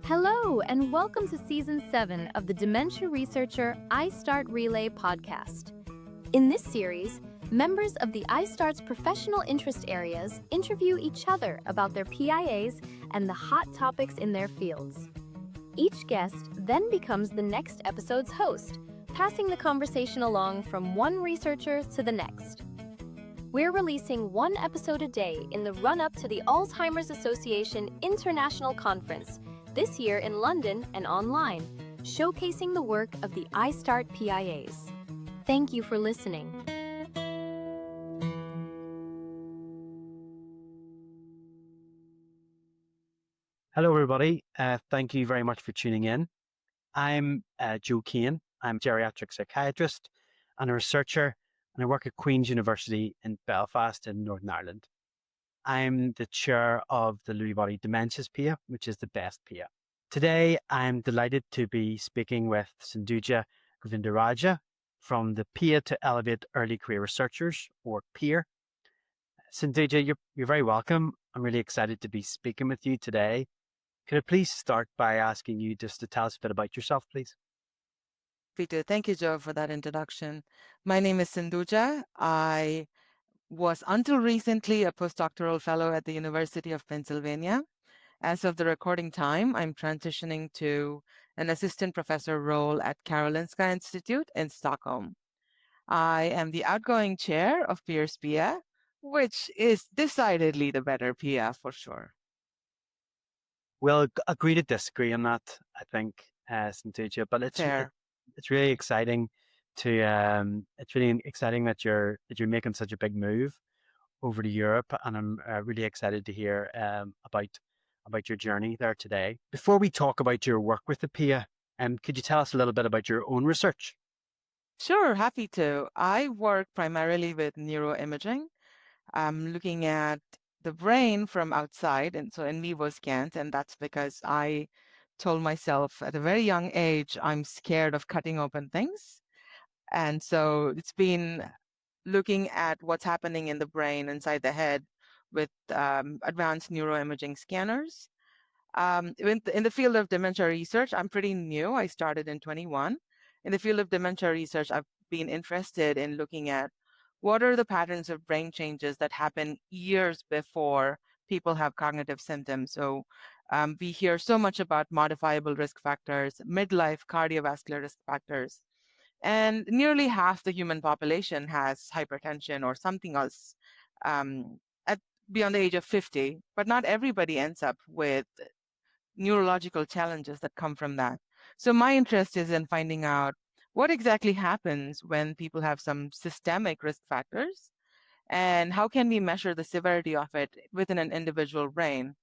Hello, and welcome to Season 7 of the Dementia Researcher ISTAART Relay podcast. In this series, members of the ISTAART's professional interest areas interview each other about their PIAs and the hot topics in their fields. Each guest then becomes the next episode's host, passing the conversation along from one researcher to the next. We're releasing one episode a day in the run-up to the Alzheimer's Association International Conference, this year in London and online, showcasing the work of the ISTAART PIAs. Thank you for listening. Hello, everybody. Thank you very much for tuning in. I'm Joe Kane. I'm a geriatric psychiatrist and a researcher, and I work at Queen's University in Belfast in Northern Ireland. I'm the chair of the Lewy Body Dementias PIA, which is the best PIA. Today, I'm delighted to be speaking with Sindhuja Govindarajan from the PIA to Elevate Early Career Researchers, or PEER. Sindhuja, you're very welcome. I'm really excited to be speaking with you today. Could I please start by asking you just to tell us a bit about yourself, please? Peter, thank you, Joe, for that introduction. My name is Sindhuja. I was until recently a postdoctoral fellow at the University of Pennsylvania. As of the recording time, I'm transitioning to an assistant professor role at Karolinska Institute in Stockholm. I am the outgoing chair of PEERs PIA, which is decidedly the better PIA for sure. We'll agree to disagree on that, I think, Sindhuja, but it's really exciting that you're making such a big move over to Europe, and I'm really excited to hear about your journey there today. Before we talk about your work with the PIA, could you tell us a little bit about your own research? Sure, happy to. I work primarily with neuroimaging. I'm looking at the brain from outside, and so in vivo scans, and that's because I told myself at a very young age I'm scared of cutting open things. And so it's been looking at what's happening in the brain inside the head with advanced neuroimaging scanners. In the field of dementia research, I'm pretty new. I started in 21. In the field of dementia research, I've been interested in looking at what are the patterns of brain changes that happen years before people have cognitive symptoms. So we hear so much about modifiable risk factors, midlife cardiovascular risk factors, and nearly half the human population has hypertension or something else at beyond the age of 50, but not everybody ends up with neurological challenges that come from that. So my interest is in finding out what exactly happens when people have some systemic risk factors, and how can we measure the severity of it within an individual brain.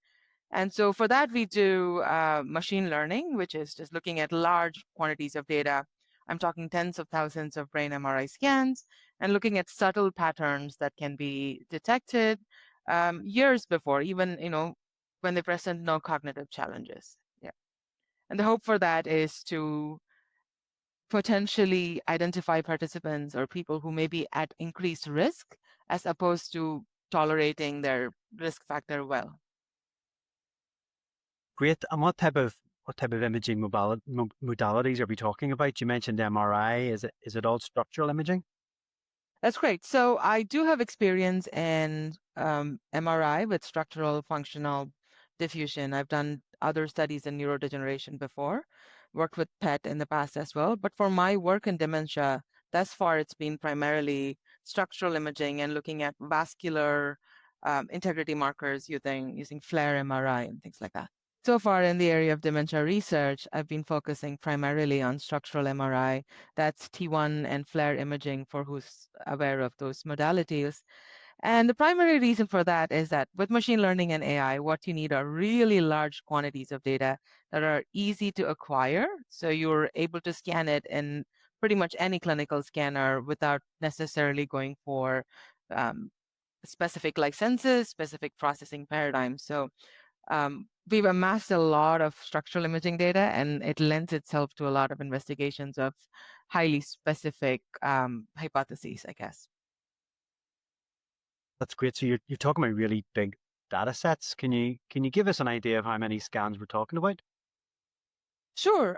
And so for that, we do machine learning, which is just looking at large quantities of data. I'm talking tens of thousands of brain MRI scans and looking at subtle patterns that can be detected years before, even, when they present no cognitive challenges. Yeah. And the hope for that is to potentially identify participants or people who may be at increased risk as opposed to tolerating their risk factor well. Great. And what type of imaging modalities are we talking about? You mentioned MRI. Is it all structural imaging? That's great. So I do have experience in MRI with structural functional diffusion. I've done other studies in neurodegeneration before, worked with PET in the past as well. But for my work in dementia, thus far it's been primarily structural imaging and looking at vascular integrity markers using FLAIR MRI and things like that. So far in the area of dementia research, I've been focusing primarily on structural MRI. That's T1 and FLAIR imaging for who's aware of those modalities. And the primary reason for that is that with machine learning and AI, what you need are really large quantities of data that are easy to acquire. So you're able to scan it in pretty much any clinical scanner without necessarily going for specific licenses, specific processing paradigms. So we've amassed a lot of structural imaging data, and it lends itself to a lot of investigations of highly specific hypotheses, I guess. That's great. So you're talking about really big data sets. Can you give us an idea of how many scans we're talking about? Sure.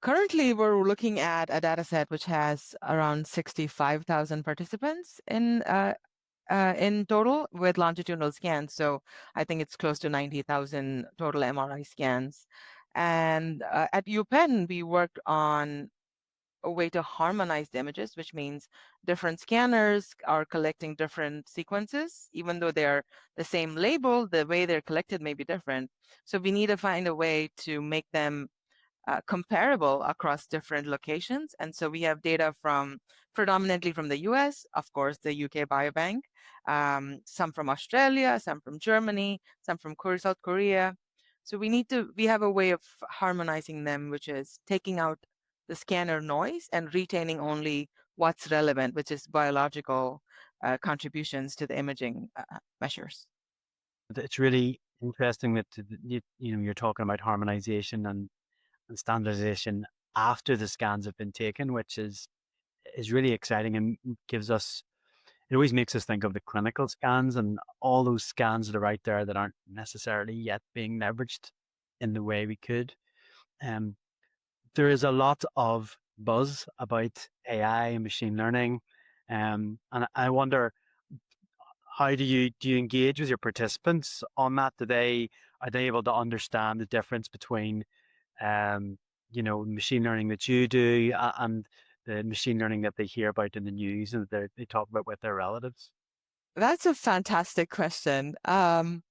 Currently, we're looking at a data set which has around 65,000 participants in total with longitudinal scans. So I think it's close to 90,000 total MRI scans. And at UPenn, we worked on a way to harmonize the images, which means different scanners are collecting different sequences, even though they're the same label, the way they're collected may be different. So we need to find a way to make them comparable across different locations. And so we have data from predominantly from the US, of course, the UK Biobank, some from Australia, some from Germany, some from South Korea. So we have a way of harmonizing them, which is taking out the scanner noise and retaining only what's relevant, which is biological contributions to the imaging measures. It's really interesting that you're talking about harmonization and standardization after the scans have been taken, which is really exciting and gives us. It always makes us think of the clinical scans and all those scans that are out there that aren't necessarily yet being leveraged in the way we could. Um, there is a lot of buzz about AI and machine learning, and I wonder, how do you engage with your participants on that? Are they able to understand the difference between um, machine learning that you do and the machine learning that they hear about in the news and that they talk about with their relatives? That's a fantastic question. I've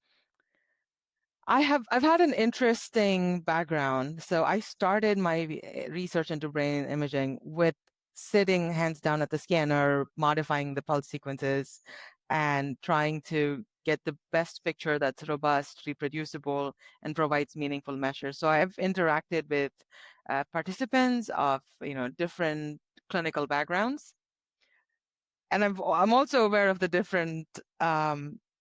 had an interesting background. So I started my research into brain imaging with sitting hands down at the scanner, modifying the pulse sequences, and trying to get the best picture that's robust, reproducible, and provides meaningful measures. So I've interacted with participants of different clinical backgrounds, and I'm also aware of the different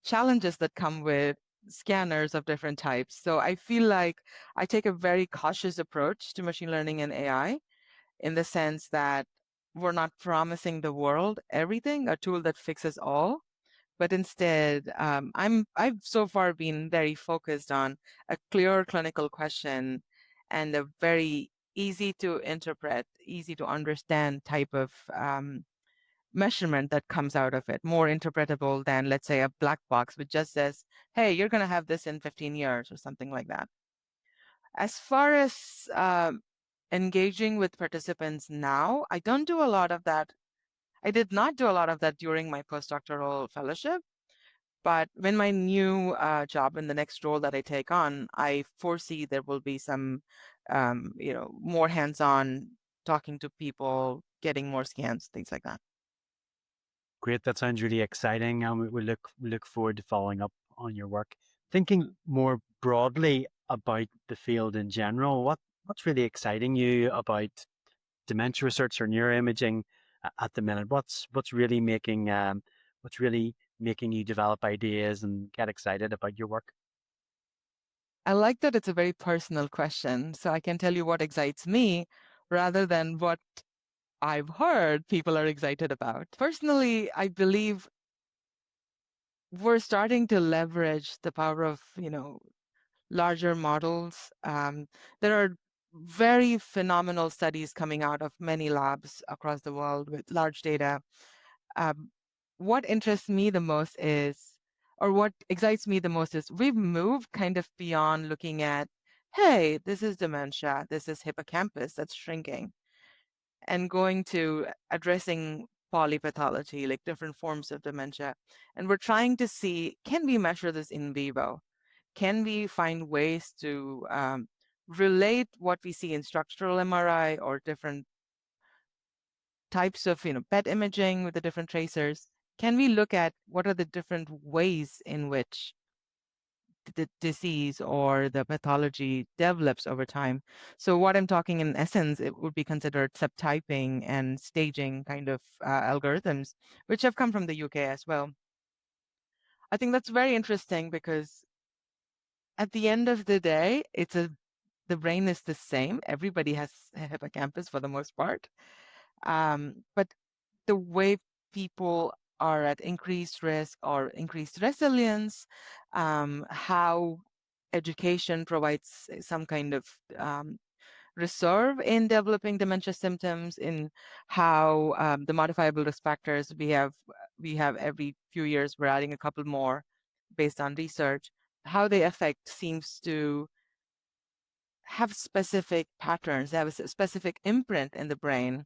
challenges that come with scanners of different types. So I feel like I take a very cautious approach to machine learning and AI in the sense that we're not promising the world everything, a tool that fixes all, but instead, I've so far been very focused on a clear clinical question and a very easy to interpret, easy to understand type of measurement that comes out of it, more interpretable than, let's say, a black box which just says, hey, you're going to have this in 15 years or something like that. As far as engaging with participants now, I don't do a lot of that. I did not do a lot of that during my postdoctoral fellowship. But when my new job in the next role that I take on, I foresee there will be some, more hands-on talking to people, getting more scans, things like that. Great, that sounds really exciting, and we look forward to following up on your work. Thinking more broadly about the field in general, what's really exciting you about dementia research or neuroimaging at the minute? What's really making you develop ideas and get excited about your work? I like that it's a very personal question, so I can tell you what excites me rather than what I've heard people are excited about. Personally, I believe we're starting to leverage the power of, larger models. There are very phenomenal studies coming out of many labs across the world with large data. Um, what interests me the most is, or what excites me the most is, we've moved kind of beyond looking at, hey, this is dementia, this is hippocampus that's shrinking, and going to addressing polypathology, like different forms of dementia. And we're trying to see, can we measure this in vivo? Can we find ways to relate what we see in structural MRI or different types of PET imaging with the different tracers? Can we look at what are the different ways in which the disease or the pathology develops over time? So what I'm talking in essence, it would be considered subtyping and staging kind of algorithms, which have come from the UK as well. I think that's very interesting because at the end of the day, the brain is the same. Everybody has a hippocampus for the most part. But the way people are at increased risk or increased resilience, how education provides some kind of reserve in developing dementia symptoms, in how the modifiable risk factors we have every few years, we're adding a couple more based on research. How they affect seems to have specific patterns, they have a specific imprint in the brain,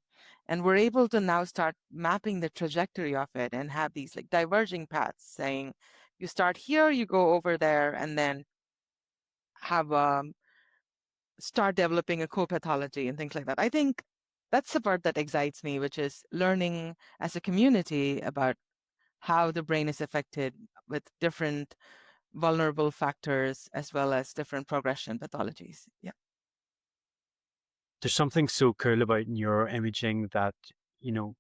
and we're able to now start mapping the trajectory of it and have these like diverging paths saying you start here, you go over there, and then have start developing a co-pathology and things like that. I think that's the part that excites me, which is learning as a community about how the brain is affected with different vulnerable factors as well as different progression pathologies. Yeah. There's something so cool about neuroimaging that, you know,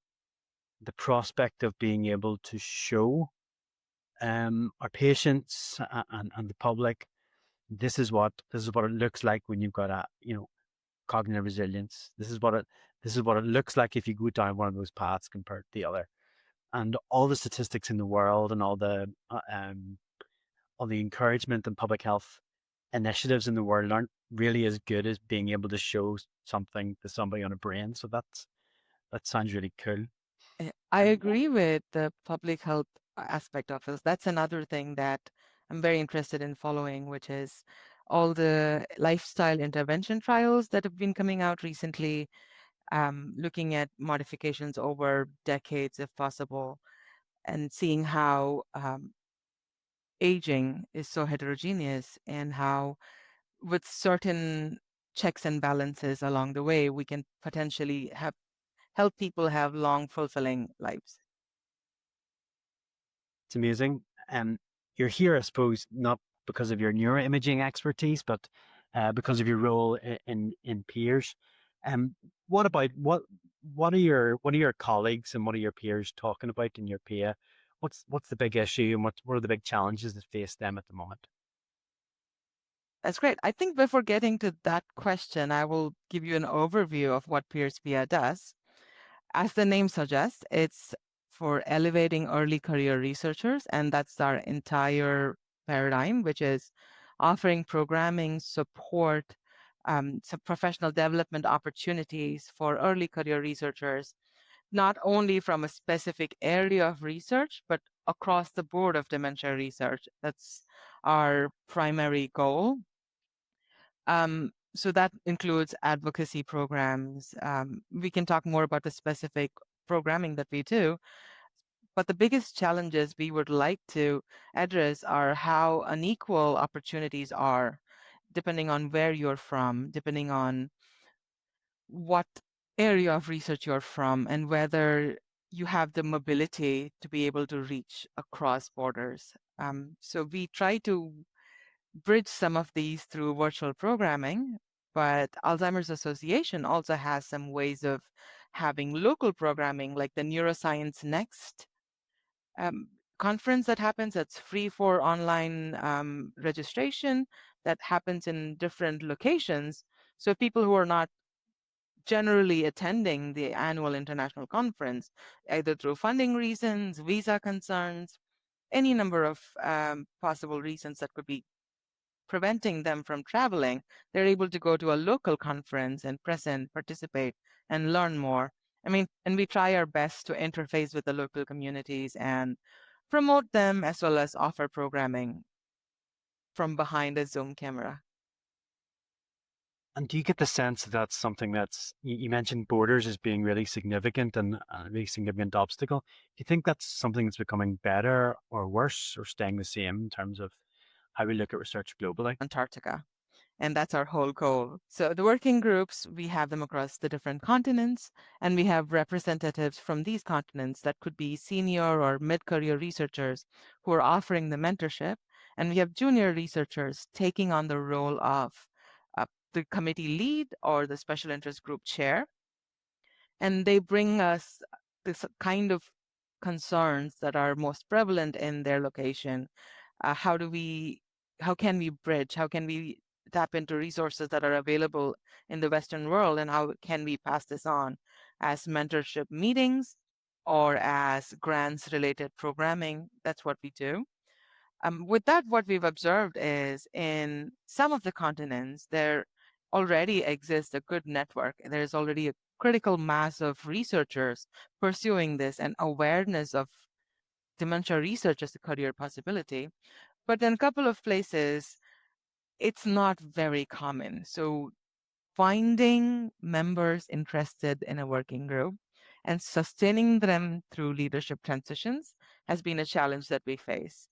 the prospect of being able to show our patients and the public, this is what it looks like when you've got cognitive resilience. This is what it looks like if you go down one of those paths compared to the other. And all the statistics in the world and all the encouragement and public health initiatives in the world aren't really as good as being able to show something to somebody on a brain. So that sounds really cool. I agree with the public health aspect of this. That's another thing that I'm very interested in following, which is all the lifestyle intervention trials that have been coming out recently, looking at modifications over decades, if possible, and seeing how aging is so heterogeneous and how, with certain checks and balances along the way, we can potentially help people have long, fulfilling lives. It's amazing. And you're here, I suppose, not because of your neuroimaging expertise, but because of your role in peers. What about what are your colleagues and what are your peers talking about in your PIA? What's the big issue and what are the big challenges that face them at the moment? That's great. I think before getting to that question, I will give you an overview of what PEERS PIA does. As the name suggests, it's for elevating early career researchers, and that's our entire paradigm, which is offering programming support, some professional development opportunities for early career researchers, not only from a specific area of research, but across the board of dementia research. That's our primary goal. So that includes advocacy programs. We can talk more about the specific programming that we do, but the biggest challenges we would like to address are how unequal opportunities are, depending on where you're from, depending on what area of research you're from, and whether you have the mobility to be able to reach across borders. So we try to bridge some of these through virtual programming, but Alzheimer's Association also has some ways of having local programming, like the Neuroscience Next conference that happens. That's free for online registration, that happens in different locations. So people who are not generally attending the annual international conference, either through funding reasons, visa concerns, any number of possible reasons that could be preventing them from traveling, they're able to go to a local conference and present, participate, and learn more. I mean, and we try our best to interface with the local communities and promote them, as well as offer programming from behind a Zoom camera. And do you get the sense that that's something you mentioned borders as being really significant and a really significant obstacle? Do you think that's something that's becoming better or worse or staying the same in terms of how we look at research globally? Antarctica. And that's our whole goal. So the working groups, we have them across the different continents, and we have representatives from these continents that could be senior or mid-career researchers who are offering the mentorship. And we have junior researchers taking on the role of the committee lead or the special interest group chair. And they bring us this kind of concerns that are most prevalent in their location. How can we bridge? How can we tap into resources that are available in the Western world, and how can we pass this on as mentorship meetings or as grants related programming? That's what we do. With that, what we've observed is in some of the continents, there already exists a good network. There's already a critical mass of researchers pursuing this and awareness of dementia research as a career possibility. But in a couple of places, it's not very common. So finding members interested in a working group and sustaining them through leadership transitions has been a challenge that we face.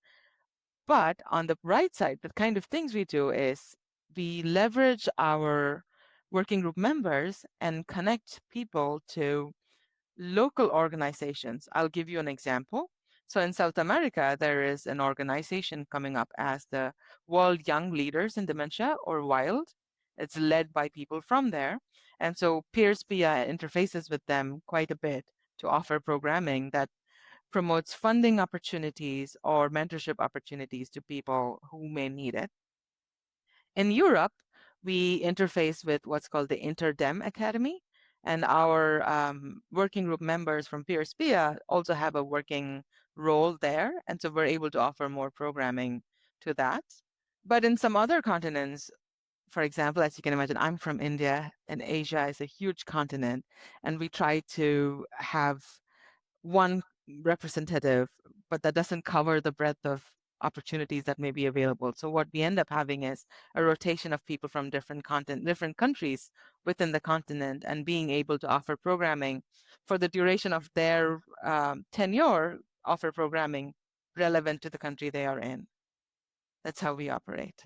But on the right side, the kind of things we do is we leverage our working group members and connect people to local organizations. I'll give you an example. So in South America, there is an organization coming up as the World Young Leaders in Dementia, or WYLD. It's led by people from there. And so PEERS PIA interfaces with them quite a bit to offer programming that promotes funding opportunities or mentorship opportunities to people who may need it. In Europe, we interface with what's called the INTERDEM Academy, and our working group members from PEERS PIA also have a working role there, and so we're able to offer more programming to that. But in some other continents, for example, as you can imagine, I'm from India, and Asia is a huge continent, and we try to have one representative, but that doesn't cover the breadth of opportunities that may be available. So what we end up having is a rotation of people from different countries within the continent, and being able to offer programming for the duration of their tenure, offer programming relevant to the country they are in. That's how we operate.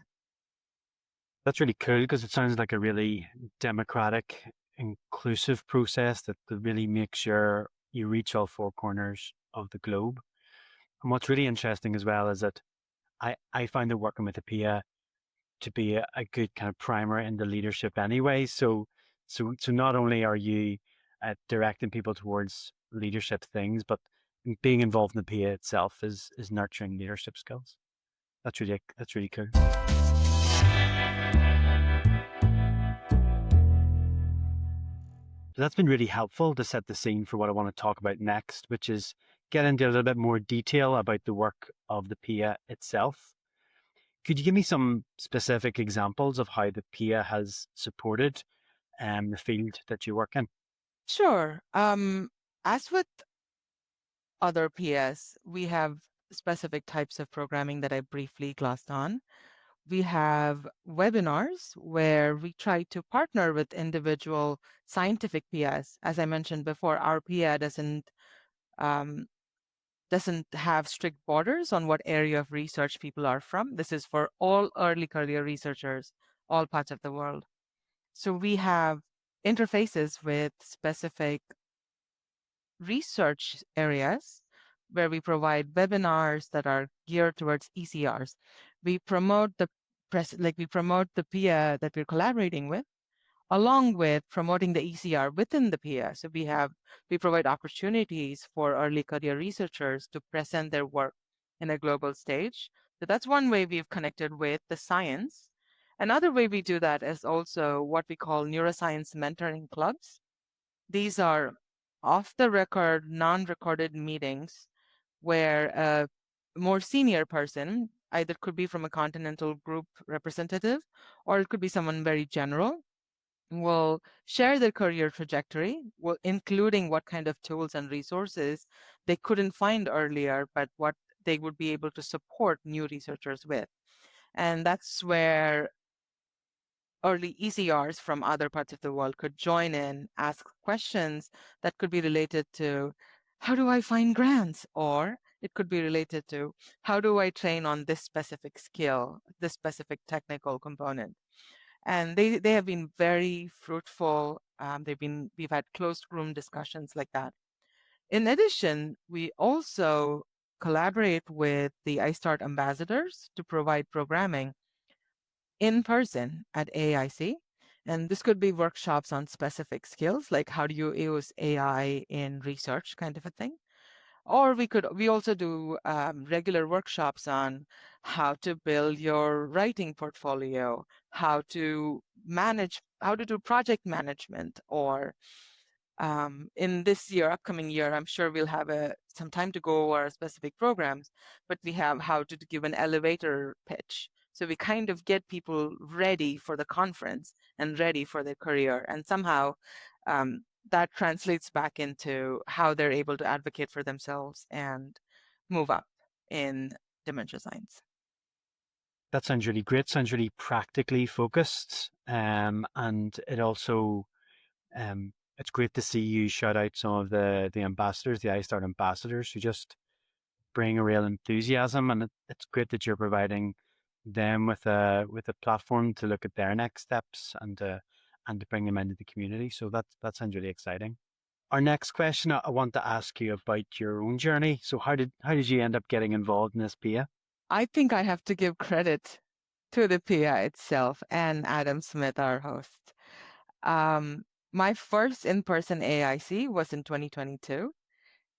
That's really cool because it sounds like a really democratic, inclusive process that really makes sure you reach all four corners of the globe. And what's really interesting as well is that I find that working with the PIA to be a good kind of primer into leadership anyway. So not only are you directing people towards leadership things, but being involved in the PIA itself is nurturing leadership skills. That's really cool. So that's been really helpful to set the scene for what I want to talk about next, which is get into a little bit more detail about the work of the PIA itself. Could you give me some specific examples of how the PIA has supported the field that you work in? Sure. As with other PS, we have specific types of programming that I briefly glossed on. We have webinars where we try to partner with individual scientific PS. As I mentioned before, our PIA doesn't have strict borders on what area of research people are from. This is for all early career researchers, all parts of the world. So we have interfaces with specific research areas where we provide webinars that are geared towards ECRs. We promote the PIA that we're collaborating with, along with promoting the ECR within the PIA. So we provide opportunities for early career researchers to present their work in a global stage. So that's one way we've connected with the science. Another way we do that is also what we call neuroscience mentoring clubs. These are off the record, non-recorded meetings where a more senior person, either could be from a continental group representative, or it could be someone very general, will share their career trajectory, including what kind of tools and resources they couldn't find earlier, but what they would be able to support new researchers with. And that's where early ECRs from other parts of the world could join in, ask questions that could be related to how do I find grants? Or it could be related to how do I train on this specific skill, this specific technical component. And they have been very fruitful. We've had closed room discussions like that. In addition, we also collaborate with the ISTAART ambassadors to provide programming in person at AAIC. And this could be workshops on specific skills, like how do you use AI in research, kind of a thing. Or we also do regular workshops on how to build your writing portfolio, how to do project management, or in this year, upcoming year, I'm sure we'll have some time to go over specific programs, but we have how to give an elevator pitch. So we kind of get people ready for the conference and ready for their career. And somehow that translates back into how they're able to advocate for themselves and move up in dementia science. That sounds really great. Sounds really practically focused. And it also, it's great to see you shout out some of the ambassadors, the iStart ambassadors, who just bring a real enthusiasm. And it's great that you're providing them with a platform to look at their next steps and to bring them into the community. So that sounds really exciting. Our next question, I want to ask you about your own journey. So how did you end up getting involved in this PIA? I think I have to give credit to the PIA itself and Adam Smith, our host. My first in-person AAIC was in 2022,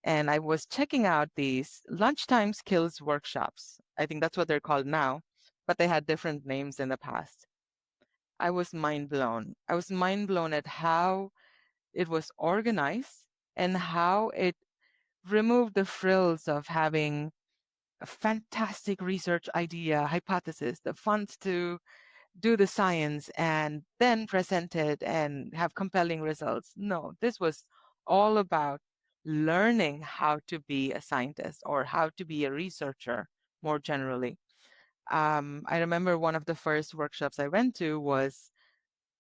and I was checking out these lunchtime skills workshops. I think that's what they're called now, but they had different names in the past. I was mind blown. I was mind blown at how it was organized and how it removed the frills of having a fantastic research idea, hypothesis, the funds to do the science and then present it and have compelling results. No, this was all about learning how to be a scientist or how to be a researcher more generally. I remember one of the first workshops I went to was,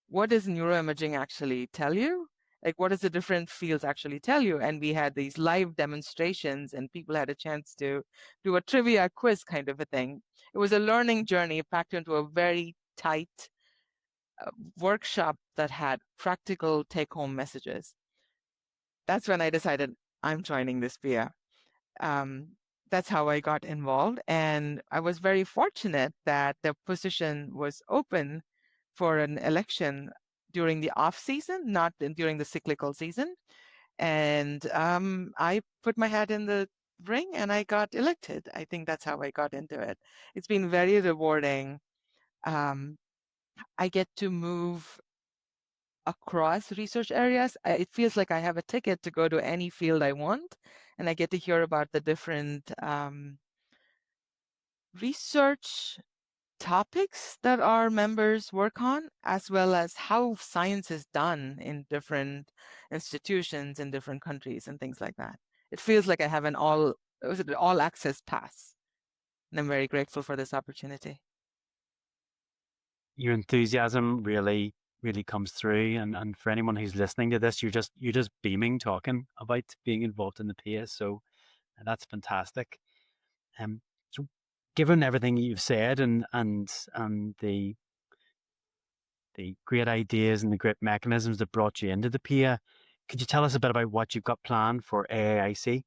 what does neuroimaging actually tell you? Like, what does the different fields actually tell you? And we had these live demonstrations and people had a chance to do a trivia quiz kind of a thing. It was a learning journey packed into a very tight workshop that had practical take-home messages. That's when I decided I'm joining this PIA. That's how I got involved. And I was very fortunate that the position was open for an election during the off season, not during the cyclical season. And I put my hat in the ring and I got elected. I think that's how I got into it. It's been very rewarding. I get to move across research areas. It feels like I have a ticket to go to any field I want, and I get to hear about the different research topics that our members work on, as well as how science is done in different institutions in different countries and things like that. It feels like I have an all access pass, and I'm very grateful for this opportunity. Your enthusiasm really comes through, and for anyone who's listening to this, you're just beaming talking about being involved in the PIA. So that's fantastic. So given everything you've said and the great ideas and the great mechanisms that brought you into the PIA, could you tell us a bit about what you've got planned for AAIC?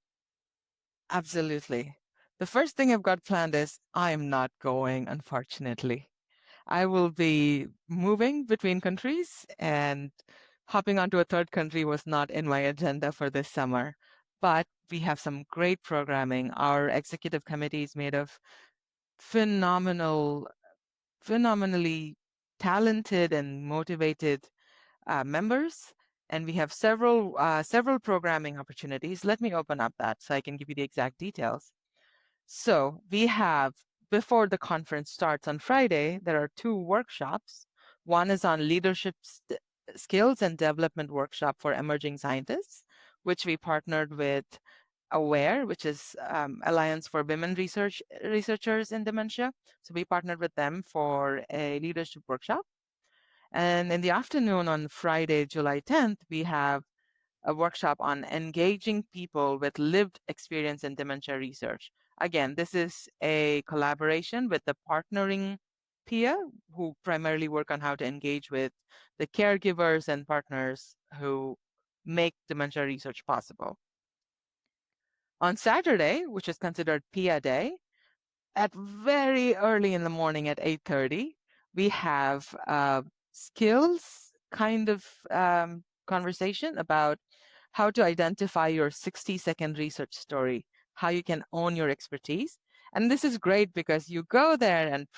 Absolutely. The first thing I've got planned is I'm not going, unfortunately. I will be moving between countries, and hopping onto a third country was not in my agenda for this summer. But we have some great programming. Our executive committee is made of phenomenally talented and motivated members, and we have several programming opportunities. Let me open up that so I can give you the exact details. So we have, before the conference starts on Friday, there are two workshops. One is on leadership skills and development workshop for emerging scientists, which we partnered with AWARE, which is Alliance for Women Researchers in Dementia. So we partnered with them for a leadership workshop. And in the afternoon on Friday, July 10th, we have a workshop on engaging people with lived experience in dementia research. Again, this is a collaboration with the partnering PIA, who primarily work on how to engage with the caregivers and partners who make dementia research possible. On Saturday, which is considered PIA Day, at very early in the morning at 8:30, we have skills kind of conversation about how to identify your 60-second research story, how you can own your expertise. And this is great because you go there and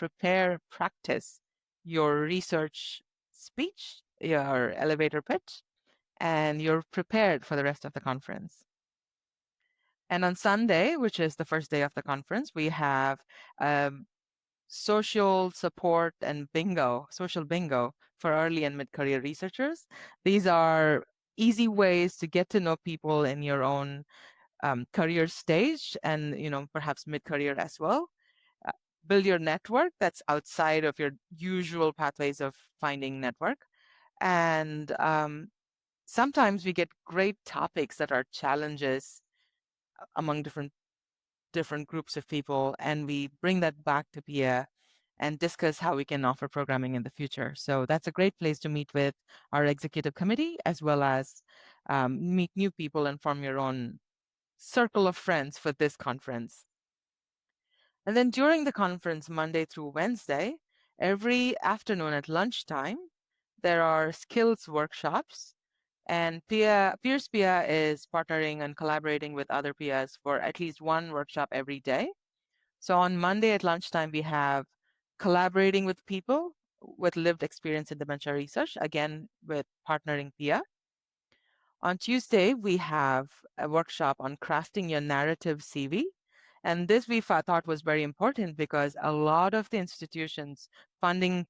practice your research speech, your elevator pitch, and you're prepared for the rest of the conference. And on Sunday, which is the first day of the conference, we have social support and social bingo for early and mid-career researchers. These are easy ways to get to know people in your own career stage and, perhaps mid-career as well. Uh, Build your network that's outside of your usual pathways of finding network. And sometimes we get great topics that are challenges among different groups of people, and we bring that back to PIA and discuss how we can offer programming in the future. So that's a great place to meet with our executive committee, as well as meet new people and form your own circle of friends for this conference. And then during the conference, Monday through Wednesday, every afternoon at lunchtime, there are skills workshops. And Peers PIA is partnering and collaborating with other PIAs for at least one workshop every day. So on Monday at lunchtime, we have collaborating with people with lived experience in dementia research, again, with partnering PIA. On Tuesday, we have a workshop on crafting your narrative CV. And this we thought was very important because a lot of the institutions funding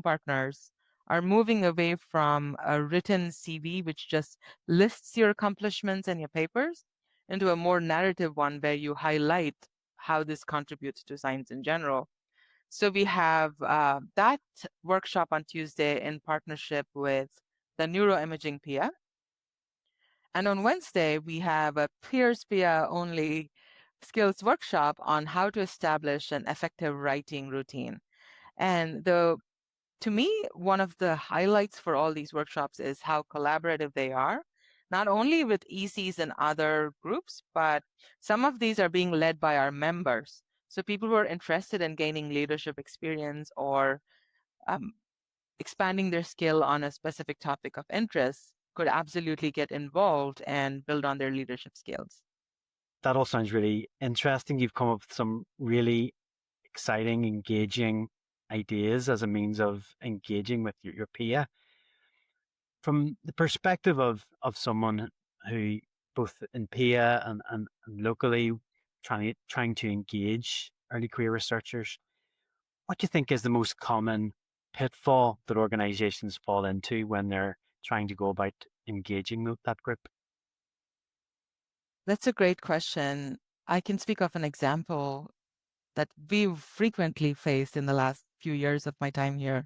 partners are moving away from a written CV, which just lists your accomplishments and your papers, into a more narrative one where you highlight how this contributes to science in general. So we have that workshop on Tuesday in partnership with the Neuroimaging PIA. And on Wednesday, we have a Peers PIA only skills workshop on how to establish an effective writing routine. And to me, one of the highlights for all these workshops is how collaborative they are, not only with ECs and other groups, but some of these are being led by our members. So people who are interested in gaining leadership experience or expanding their skill on a specific topic of interest could absolutely get involved and build on their leadership skills. That all sounds really interesting. You've come up with some really exciting, engaging ideas as a means of engaging with your peer. From the perspective of someone who, both in PIA and locally, trying to engage early career researchers, what do you think is the most common pitfall that organizations fall into when they're trying to go about engaging that group? That's a great question. I can speak of an example that we've frequently faced in the last few years of my time here.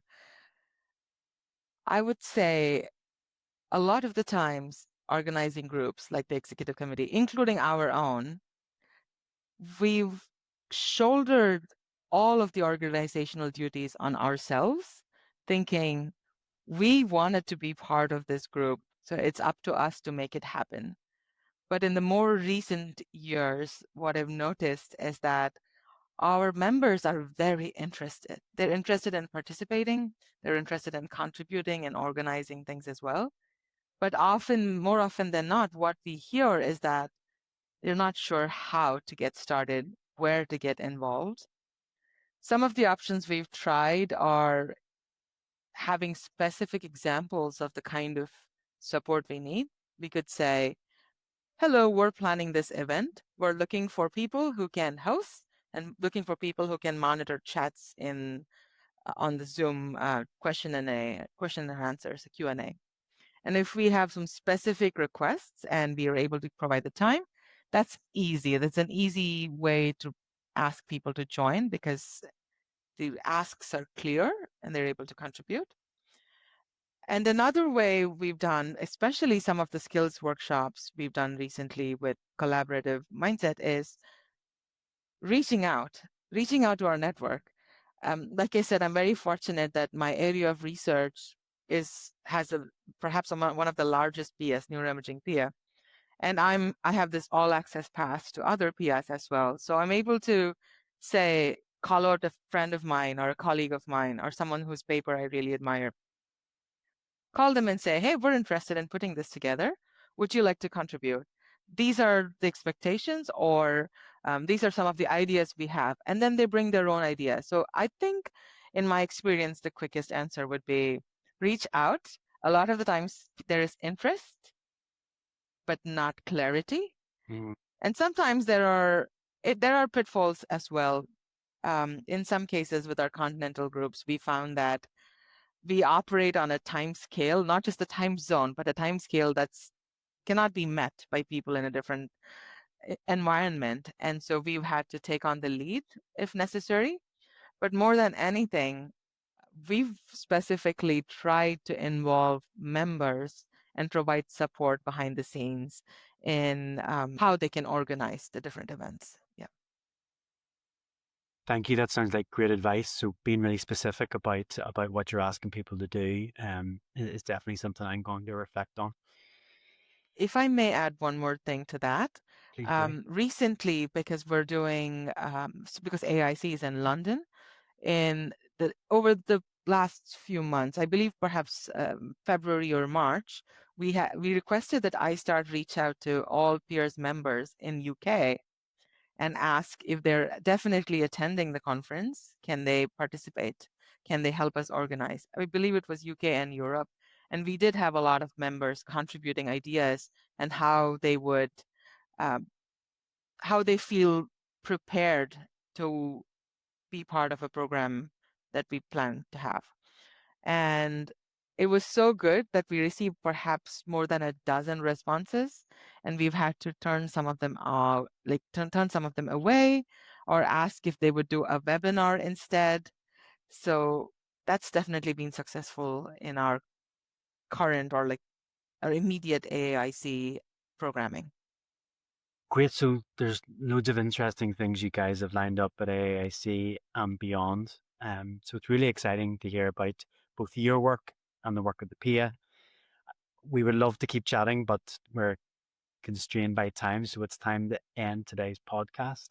I would say a lot of the times, organizing groups like the executive committee, including our own, we've shouldered all of the organizational duties on ourselves, thinking we wanted to be part of this group, so it's up to us to make it happen. But in the more recent years, what I've noticed is that our members are very interested. They're interested in participating, they're interested in contributing and organizing things as well. But more often than not, what we hear is that they're not sure how to get started, where to get involved. Some of the options we've tried are having specific examples of the kind of support we need. We could say, hello, we're planning this event. We're looking for people who can host and looking for people who can monitor chats on the Zoom question and answers, a Q&A. And if we have some specific requests and we are able to provide the time, that's easy. That's an easy way to ask people to join because the asks are clear and they're able to contribute. And another way we've done, especially some of the skills workshops we've done recently with collaborative mindset, is reaching out to our network. Like I said, I'm very fortunate that my area of research has perhaps one of the largest PIAs, neuroimaging PIA, and I have this all access pass to other PIAs as well. So I'm able to say, call out a friend of mine or a colleague of mine or someone whose paper I really admire. Call them and say, hey, we're interested in putting this together. Would you like to contribute? These are the expectations, or these are some of the ideas we have. And then they bring their own ideas. So I think, in my experience, the quickest answer would be reach out. A lot of the times there is interest, but not clarity. Mm. And sometimes there are pitfalls as well. in some cases with our continental groups, we found that we operate on a time scale, not just a time zone, but a time scale that's cannot be met by people in a different environment. And so we've had to take on the lead if necessary. But more than anything, we've specifically tried to involve members and provide support behind the scenes in how they can organize the different events. Yeah. Thank you. That sounds like great advice. So being really specific about what you're asking people to do is definitely something I'm going to reflect on. If I may add one more thing to that, Please do. recently, because we're doing, because AAIC is in London, over the last few months, I believe perhaps February or March, we requested that ISTAART reach out to all peers members in UK and ask if they're definitely attending the conference. Can they participate? Can they help us organize? I believe it was UK and Europe. And we did have a lot of members contributing ideas and how they would, how they feel prepared to be part of a program that we plan to have. And it was so good that we received perhaps more than a dozen responses, and we've had to turn some of them out, like turn some of them away, or ask if they would do a webinar instead. So that's definitely been successful in our current or like our immediate AAIC programming. Great. So there's loads of interesting things you guys have lined up at AAIC and beyond. So it's really exciting to hear about both your work and the work of the PIA. We would love to keep chatting, but we're constrained by time, so it's time to end today's podcast.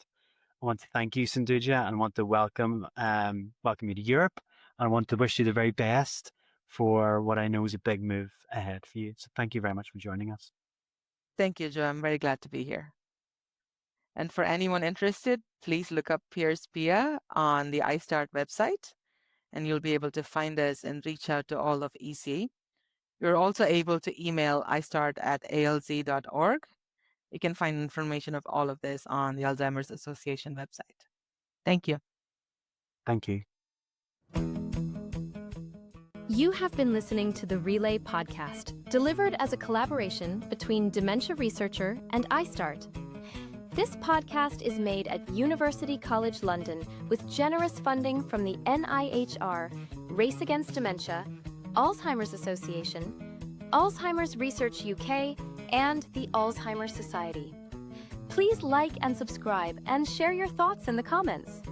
I want to thank you, Sindhuja, and I want to welcome you to Europe. And I want to wish you the very best for what I know is a big move ahead for you. So thank you very much for joining us. Thank you, Joe. I'm very glad to be here. And for anyone interested, please look up Peers PIA on the ISTAART website, and you'll be able to find us and reach out to all of EC. You're also able to email istart@alz.org. You can find information of all of this on the Alzheimer's Association website. Thank you. Thank you. You have been listening to the Relay podcast, delivered as a collaboration between dementia researcher and ISTAART. This podcast is made at University College London with generous funding from the NIHR, Race Against Dementia, Alzheimer's Association, Alzheimer's Research UK, and the Alzheimer's Society. Please like and subscribe and share your thoughts in the comments.